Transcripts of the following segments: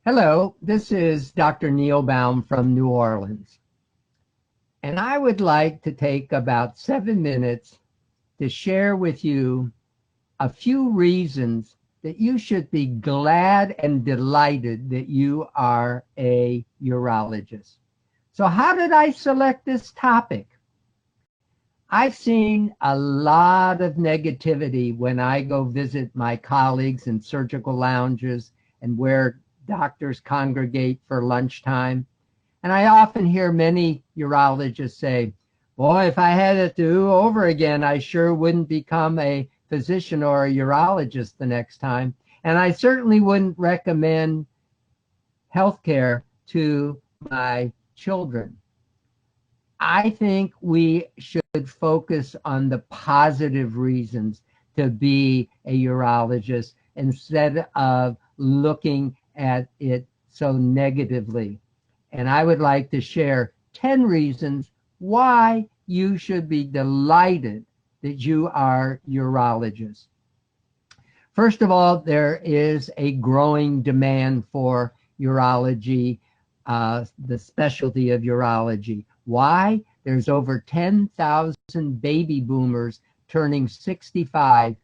Hello, this is Dr. Neil Baum from New Orleans, and I would like to take about 7 minutes to share with you a few reasons that you should be glad and delighted that you are a urologist. So how did I select this topic? I've seen a lot of negativity when I go visit my colleagues in surgical lounges and where doctors congregate for lunchtime. And I often hear many urologists say, boy, if I had it to do over again, I sure wouldn't become a physician or a urologist the next time. And I certainly wouldn't recommend healthcare to my children. I think we should focus on the positive reasons to be a urologist instead of looking at it so negatively. And I would like to share 10 reasons why you should be delighted that you are a urologist. First of all, there is a growing demand for urology, the specialty of urology. Why? There's over 10,000 baby boomers turning 65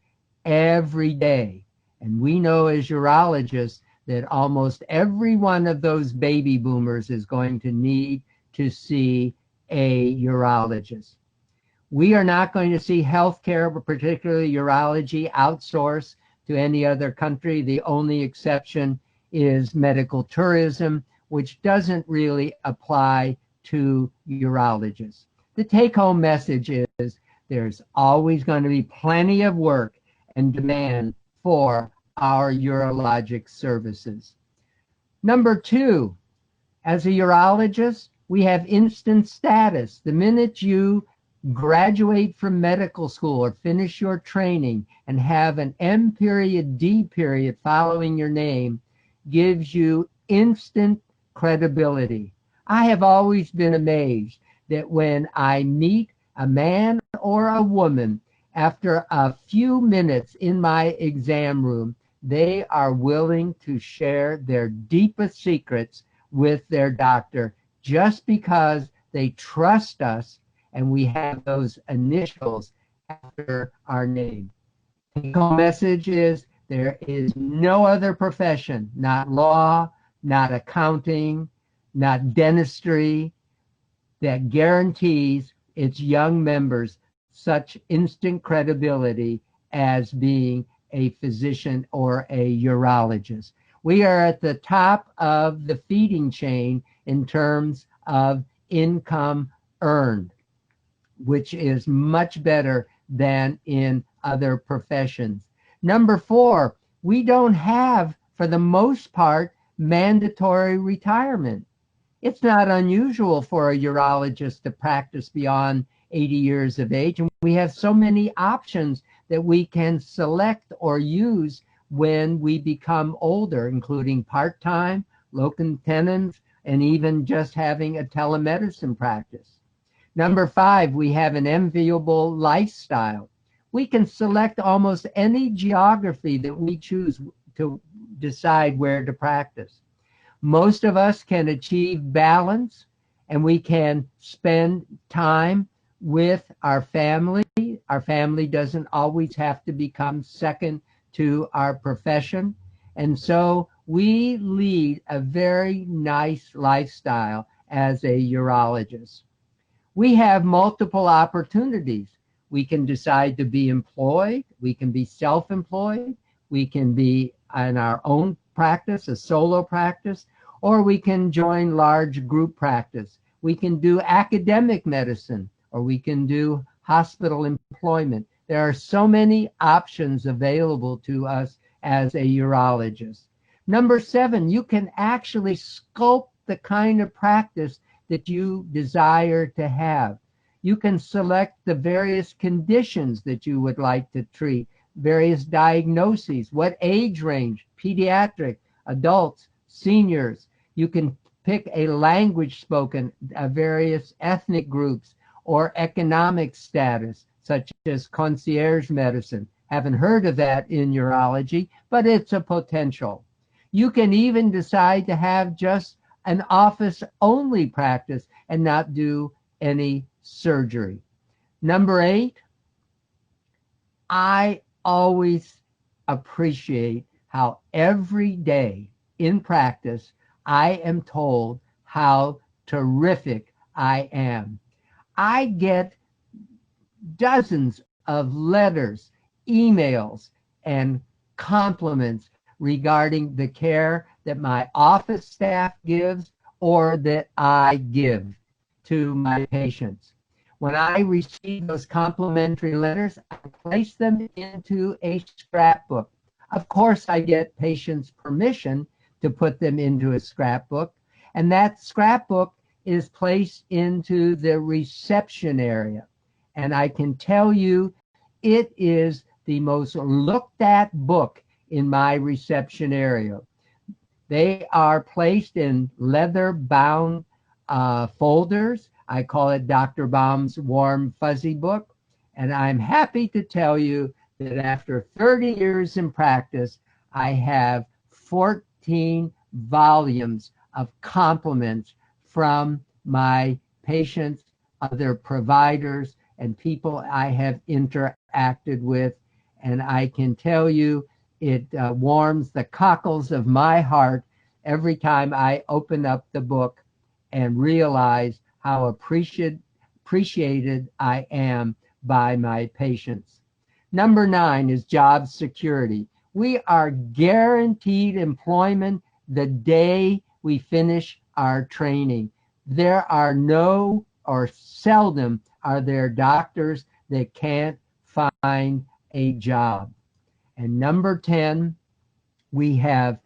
every day. And we know as urologists that almost every one of those baby boomers is going to need to see a urologist. We are not going to see healthcare, particularly urology, outsourced to any other country. The only exception is medical tourism, which doesn't really apply to urologists. The take-home message is there's always going to be plenty of work and demand for our urologic services. Number two, as a urologist, we have instant status. The minute you graduate from medical school or finish your training and have an M period, D period following your name, gives you instant credibility. I have always been amazed that when I meet a man or a woman, after a few minutes in my exam room, they are willing to share their deepest secrets with their doctor just because they trust us and we have those initials after our name. The take-home message is there is no other profession, not law, not accounting, not dentistry, that guarantees its young members such instant credibility as being a physician or a urologist. We are at the top of the feeding chain in terms of income earned, which is much better than in other professions. Number four, we don't have, for the most part, mandatory retirement. It's not unusual for a urologist to practice beyond 80 years of age, and we have so many options that we can select or use when we become older, including part-time, locum tenens, and even just having a telemedicine practice. Number five, we have an enviable lifestyle. We can select almost any geography that we choose to decide where to practice. Most of us can achieve balance, and we can spend time with our family. Our family doesn't always have to become second to our profession. And so we lead a very nice lifestyle as a urologist. We have multiple opportunities. We can decide to be employed. We can be self-employed. We can be in our own practice, a solo practice, or we can join large group practice. We can do academic medicine, or we can do hospital employment. There are so many options available to us as a urologist. Number seven, you can actually sculpt the kind of practice that you desire to have. You can select the various conditions that you would like to treat, various diagnoses, what age range, pediatric, adults, seniors. You can pick a language spoken, various ethnic groups, or economic status, such as concierge medicine. Haven't heard of that in urology, but it's a potential. You can even decide to have just an office-only practice and not do any surgery. Number 8, I always appreciate how every day in practice I am told how terrific I am. I get dozens of letters, emails, and compliments regarding the care that my office staff gives or that I give to my patients. When I receive those complimentary letters, I place them into a scrapbook. Of course, I get patients' permission to put them into a scrapbook, and that scrapbook is placed into the reception area. And I can tell you, it is the most looked at book in my reception area. They are placed in leather-bound folders. I call it Dr. Baum's Warm Fuzzy Book. And I'm happy to tell you that after 30 years in practice, I have 14 volumes of compliments from my patients, other providers, and people I have interacted with. And I can tell you, it warms the cockles of my heart every time I open up the book and realize how appreciated I am by my patients. Number 9 is job security. We are guaranteed employment the day we finish our training. There are no, or seldom are there, doctors that can't find a job. And number 10, we have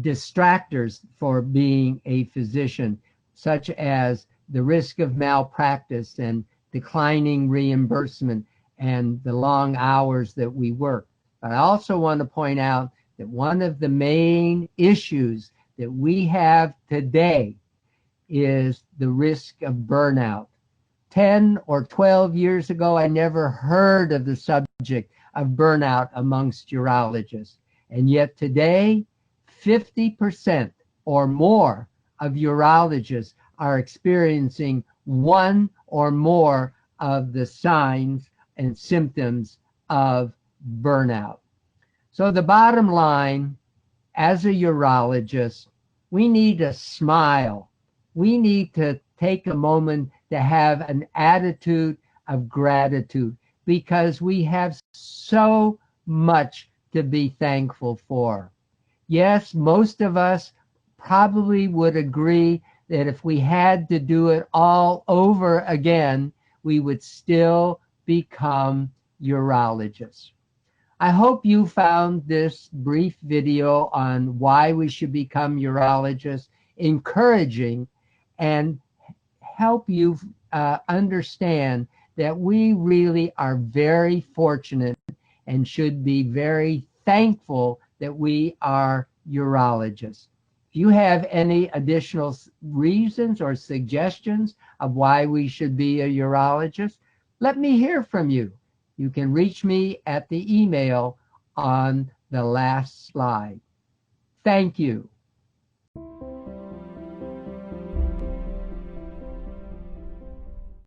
distractors for being a physician, such as the risk of malpractice and declining reimbursement and the long hours that we work. But I also want to point out that one of the main issues that we have today is the risk of burnout. 10 or 12 years ago, I never heard of the subject of burnout amongst urologists. And yet today, 50% or more of urologists are experiencing one or more of the signs and symptoms of burnout. So the bottom line, as a urologist, we need to smile. We need to take a moment to have an attitude of gratitude because we have so much to be thankful for. Yes, most of us probably would agree that if we had to do it all over again, we would still become urologists. I hope you found this brief video on why we should become urologists encouraging and help you understand that we really are very fortunate and should be very thankful that we are urologists. If you have any additional reasons or suggestions of why we should be a urologist, let me hear from you. You can reach me at the email on the last slide. Thank you.